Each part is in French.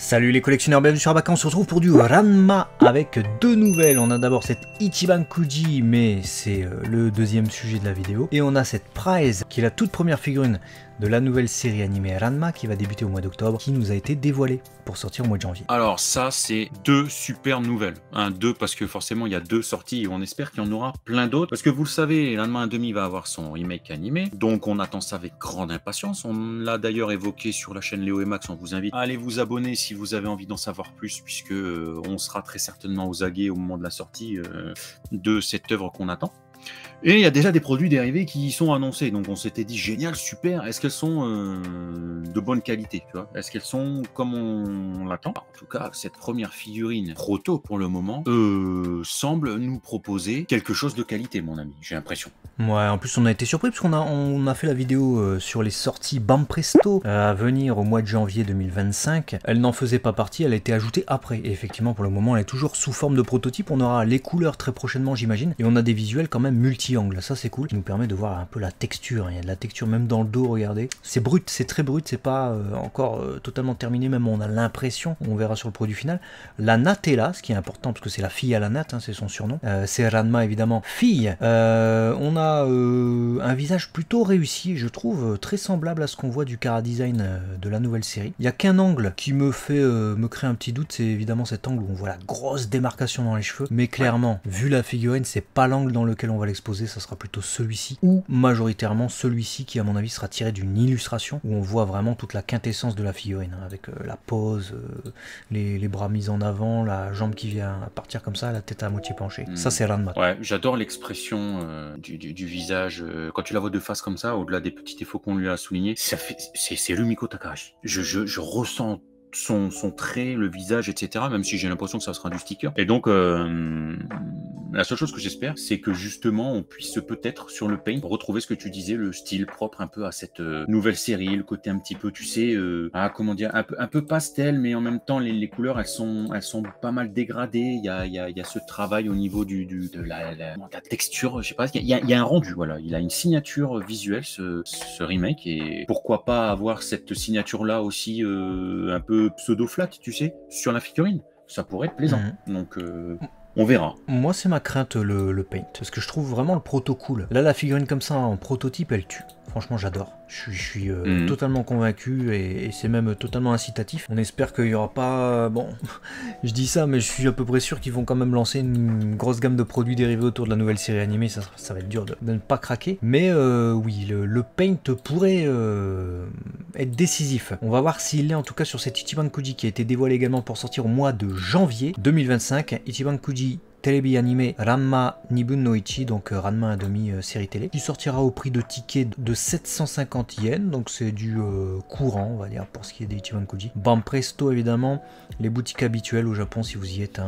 Salut les collectionneurs, bienvenue sur Abaca, on se retrouve pour du Ranma avec deux nouvelles. On a d'abord cette Ichiban Kuji, mais c'est le deuxième sujet de la vidéo. Et on a cette Prize, qui est la toute première figurine de la nouvelle série animée Ranma, qui va débuter au mois d'octobre, qui nous a été dévoilée pour sortir au mois de janvier. Alors ça, c'est deux super nouvelles. Deux parce que forcément, il y a deux sorties et on espère qu'il y en aura plein d'autres. Parce que vous le savez, Ranma 1/2 va avoir son remake animé, donc on attend ça avec grande impatience. On l'a d'ailleurs évoqué sur la chaîne Léo et Max, on vous invite à aller vous abonner si vous avez envie d'en savoir plus, puisque on sera très certainement aux aguets au moment de la sortie de cette œuvre qu'on attend. Et il y a déjà des produits dérivés qui sont annoncés, donc on s'était dit génial, super, est-ce qu'elles sont de bonne qualité, tu vois? Est-ce qu'elles sont comme on l'attend? En tout cas, cette première figurine proto pour le moment semble nous proposer quelque chose de qualité, mon ami, j'ai l'impression. Ouais, en plus on a été surpris parce qu'on a fait la vidéo sur les sorties Bam Presto à venir au mois de janvier 2025. Elle n'en faisait pas partie, elle a été ajoutée après. Et effectivement, pour le moment, elle est toujours sous forme de prototype. On aura les couleurs très prochainement, j'imagine. Et on a des visuels quand même multi-angles. Ça, c'est cool. Ça nous permet de voir un peu la texture. Il y a de la texture même dans le dos, regardez. C'est brut, c'est très brut. C'est pas encore totalement terminé. Même on a l'impression, on verra sur le produit final. La natte est là, ce qui est important parce que c'est la fille à la natte, hein, c'est son surnom. C'est Ranma, évidemment. Fille. On a un visage plutôt réussi, je trouve, très semblable à ce qu'on voit du Chara Design de la nouvelle série. Il n'y a qu'un angle qui me fait me créer un petit doute, c'est évidemment cet angle où on voit la grosse démarcation dans les cheveux, mais clairement, vu la figurine, c'est pas l'angle dans lequel on va l'exposer, ça sera plutôt celui-ci, ou majoritairement celui-ci qui à mon avis sera tiré d'une illustration, où on voit vraiment toute la quintessence de la figurine, hein, avec la pose, les bras mis en avant, la jambe qui vient à partir comme ça, la tête à moitié penchée. Ça c'est Ranma. Ouais, j'adore l'expression du visage, quand tu la vois de face comme ça, au-delà des petits défauts qu'on lui a soulignés, c'est Rumiko Takahashi. Je ressens son trait, le visage, etc. Même si j'ai l'impression que ça sera du sticker. Et donc, la seule chose que j'espère, c'est que justement, on puisse peut-être sur le paint retrouver ce que tu disais, le style propre un peu à cette nouvelle série, le côté un petit peu, tu sais, comment dire, un peu pastel, mais en même temps, les couleurs, elles sont pas mal dégradées. Il y a ce travail au niveau de la texture, je sais pas, il y a un rendu, voilà. Il a une signature visuelle, ce remake, et pourquoi pas avoir cette signature-là aussi un peu pseudo-flat, tu sais, sur la figurine. Ça pourrait être plaisant. Donc, on verra. Moi, c'est ma crainte, le paint, parce que je trouve vraiment le proto cool. Là, la figurine comme ça, en prototype, elle tue. Franchement, j'adore. Je suis totalement convaincu et c'est même totalement incitatif. On espère qu'il n'y aura pas... Bon, je dis ça, mais je suis à peu près sûr qu'ils vont quand même lancer une grosse gamme de produits dérivés autour de la nouvelle série animée. Ça va être dur de ne pas craquer. Mais oui, le paint pourrait être décisif. On va voir s'il l'est en tout cas sur cet Ichiban Kuji qui a été dévoilé également pour sortir au mois de janvier 2025. Ichiban Kuji Terebi animé Ranma Nibun no Ichi, donc Ranma 1/2 série télé, qui sortira au prix de ticket de 750 yens, donc c'est du courant, on va dire, pour ce qui est des Ichiban Kuji. Bam Presto, évidemment, les boutiques habituelles au Japon si vous y êtes.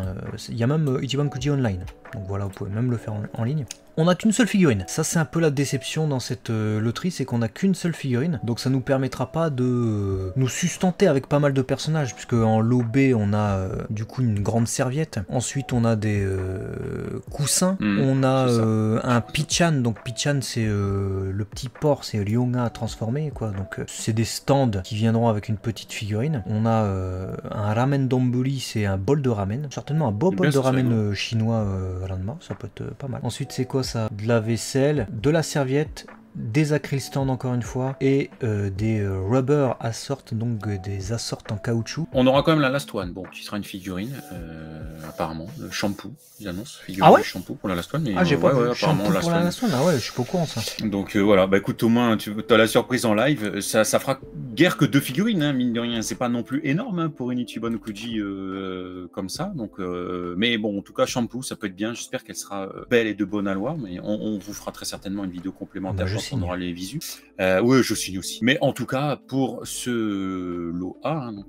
Il y a même Ichiban Kuji Online, donc voilà, vous pouvez même le faire en ligne. On n'a qu'une seule figurine, ça c'est un peu la déception dans cette loterie, c'est qu'on n'a qu'une seule figurine, donc ça nous permettra pas de nous sustenter avec pas mal de personnages, puisque en lot B on a du coup une grande serviette, ensuite on a des coussins, on a un Pichan, donc Pichan c'est le petit porc, c'est Ryonga transformé quoi, donc c'est des stands qui viendront avec une petite figurine, on a un ramen donburi, c'est un bol de ramen, certainement un beau bol de ramen chinois Ranma, ça peut être pas mal. Ensuite c'est quoi ça? De la vaisselle, de la serviette, des acryl stands encore une fois, et des rubber assortes, donc des assortes en caoutchouc. On aura quand même la Last One, bon, qui sera une figurine, apparemment, le shampoo, ils annoncent, figurine de shampoo pour la Last One. Mais, j'ai pas vu apparemment shampoo pour la Last One, ah ouais, je suis pas au courant ça. Donc voilà, bah écoute, au moins tu as la surprise en live, ça fera guère que deux figurines, hein, mine de rien, c'est pas non plus énorme hein, pour une Ichiban Kuji comme ça, donc, mais bon, en tout cas, shampoo, ça peut être bien, j'espère qu'elle sera belle et de bonne aloi, mais on vous fera très certainement une vidéo complémentaire quand on aura les visus. Oui, je signe aussi. Mais en tout cas, pour ce lot A, hein, donc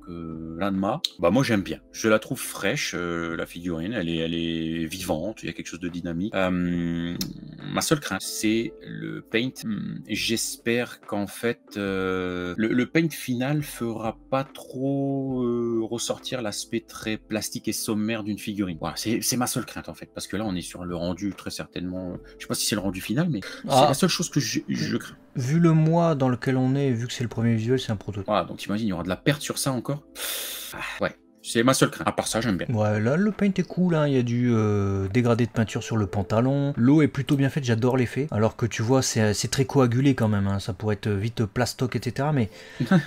Ranma, bah moi j'aime bien. Je la trouve fraîche, la figurine, elle est vivante, il y a quelque chose de dynamique. Ma seule crainte, c'est le paint. J'espère qu'en fait, le paint final fera pas trop ressortir l'aspect très plastique et sommaire d'une figurine. Voilà, c'est ma seule crainte en fait, parce que là on est sur le rendu très certainement, je sais pas si c'est le rendu final, mais c'est la seule chose que je crains. Vu le mois dans lequel on est, vu que c'est le premier visuel, c'est un prototype. Voilà, donc t'imagines, il y aura de la perte sur ça encore. Ouais. C'est ma seule crainte. À part ça, j'aime bien. Ouais, là, le paint est cool, hein. Il y a du dégradé de peinture sur le pantalon. L'eau est plutôt bien faite, j'adore l'effet. Alors que tu vois, c'est très coagulé quand même, hein. Ça pourrait être vite plastoc, etc. Mais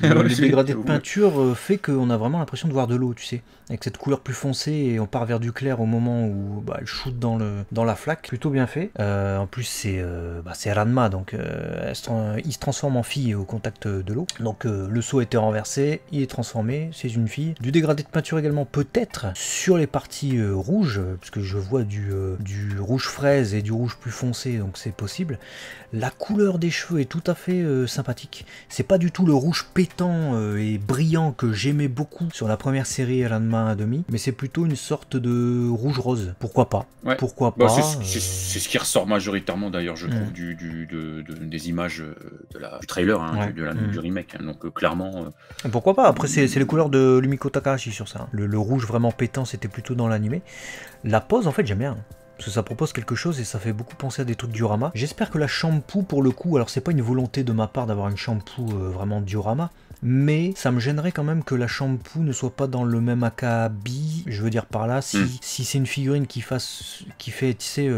le dégradé de peinture fait qu'on a vraiment l'impression de voir de l'eau, tu sais. Avec cette couleur plus foncée et on part vers du clair au moment où elle shoot dans la flaque. Plutôt bien fait. En plus, c'est Ranma, donc il se transforme en fille au contact de l'eau. Donc le seau a été renversé, il est transformé, c'est une fille. Du dégradé de peinture également peut-être sur les parties rouges, parce que je vois du rouge fraise et du rouge plus foncé, donc c'est possible. La couleur des cheveux est tout à fait sympathique. C'est pas du tout le rouge pétant et brillant que j'aimais beaucoup sur la première série Ranma 1,5, mais c'est plutôt une sorte de rouge rose. Pourquoi pas? Ouais. Pourquoi pas? C'est ce qui ressort majoritairement d'ailleurs, je trouve, des images du trailer, hein, du remake. Hein, donc clairement. Pourquoi pas? Après, c'est les couleurs de Rumiko Takahashi sur ça. Le rouge vraiment pétant, c'était plutôt dans l'animé. La pose, en fait, j'aime bien. Parce que ça propose quelque chose et ça fait beaucoup penser à des trucs diorama. J'espère que la shampoo, pour le coup, alors c'est pas une volonté de ma part d'avoir une shampoo vraiment diorama, mais ça me gênerait quand même que la shampoo ne soit pas dans le même acabit. Je veux dire par là, si c'est une figurine qui fait, tu sais,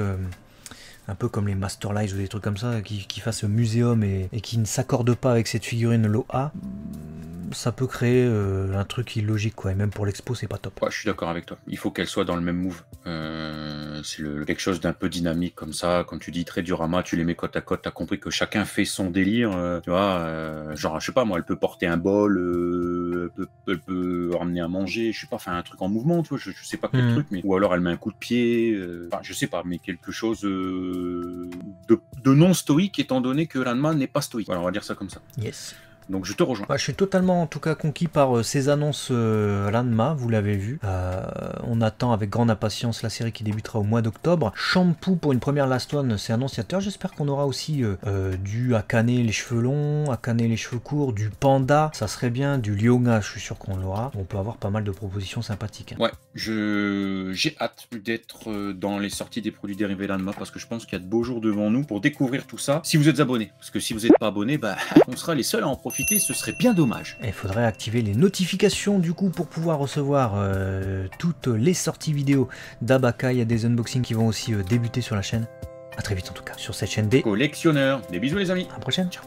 un peu comme les Master Lives ou des trucs comme ça, qui fasse muséum et qui ne s'accorde pas avec cette figurine Loa, ça peut créer un truc illogique, quoi. Et même pour l'expo, c'est pas top. Ouais, je suis d'accord avec toi. Il faut qu'elle soit dans le même move. C'est quelque chose d'un peu dynamique comme ça. Quand tu dis très diorama, tu les mets côte à côte. T'as compris que chacun fait son délire. Tu vois, genre, je sais pas, moi, elle peut porter un bol, elle peut ramener à manger. Je sais pas, enfin un truc en mouvement, tu vois. Je sais pas quel truc, mais ou alors elle met un coup de pied. Enfin, je sais pas, mais quelque chose de non stoïque, étant donné que Ranma n'est pas stoïque. Voilà, on va dire ça comme ça. Yes. Donc je te rejoins. Je suis totalement en tout cas conquis par ces annonces Ranma, vous l'avez vu. On attend avec grande impatience la série qui débutera au mois d'octobre. Shampoo pour une première Last One, c'est annonciateur. J'espère qu'on aura aussi du Akane les cheveux longs, Akane les cheveux courts, du Panda, ça serait bien, du Lyonga, je suis sûr qu'on l'aura. On peut avoir pas mal de propositions sympathiques. Ouais, j'ai hâte d'être dans les sorties des produits dérivés Ranma parce que je pense qu'il y a de beaux jours devant nous pour découvrir tout ça. Si vous êtes abonné, parce que si vous n'êtes pas abonné, on sera les seuls à en profiter. Ce serait bien dommage. Il faudrait activer les notifications du coup pour pouvoir recevoir toutes les sorties vidéo d'Abaka. Il y a des unboxings qui vont aussi débuter sur la chaîne. A très vite en tout cas sur cette chaîne des collectionneurs. Des bisous les amis. À la prochaine, ciao.